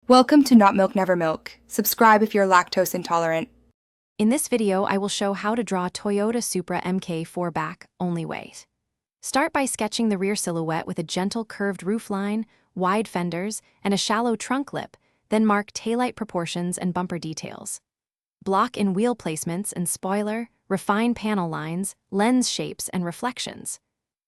Welcome to Not Milk Never Milk. Subscribe if you're lactose intolerant. In this video, I will show how to draw Toyota Supra MK4 back only way. Start by sketching the rear silhouette with a gentle curved roofline, wide fenders, and a shallow trunk lip, then mark taillight proportions and bumper details. Block in wheel placements and spoiler, refine panel lines, lens shapes, and reflections.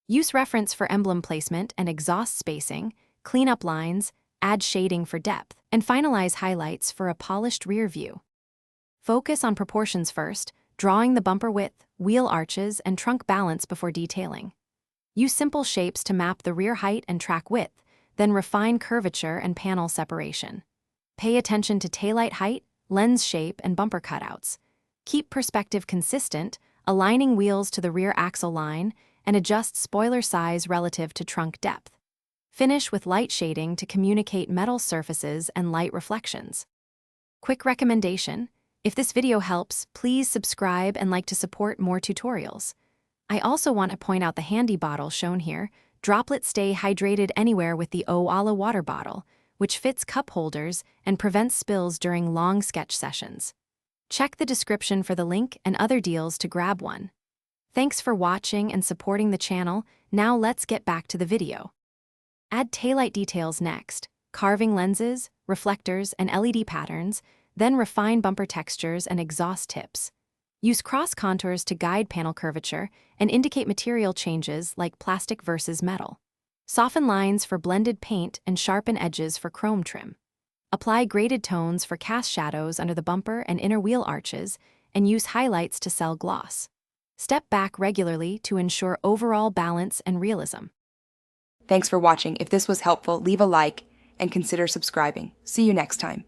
Use reference for emblem placement and exhaust spacing, clean up lines, add shading for depth, and finalize highlights for a polished rear view. Focus on proportions first, drawing the bumper width, wheel arches, and trunk balance before detailing. Use simple shapes to map the rear height and track width, then refine curvature and panel separation. Pay attention to taillight height, lens shape, and bumper cutouts. Keep perspective consistent, aligning wheels to the rear axle line, and adjust spoiler size relative to trunk depth. Finish with light shading to communicate metal surfaces and light reflections. Quick recommendation: if this video helps, please subscribe and like to support more tutorials. I also want to point out the handy bottle shown here. Droplets stay hydrated anywhere with the Oala water bottle, which fits cup holders and prevents spills during long sketch sessions. Check the description for the link and other deals to grab one. Thanks for watching and supporting the channel. Now let's get back to the video. Add taillight details next, carving lenses, reflectors, and LED patterns, then refine bumper textures and exhaust tips. Use cross contours to guide panel curvature and indicate material changes like plastic versus metal. Soften lines for blended paint and sharpen edges for chrome trim. Apply graded tones for cast shadows under the bumper and inner wheel arches, and use highlights to sell gloss. Step back regularly to ensure overall balance and realism. Thanks for watching. If this was helpful, leave a like and consider subscribing. See you next time.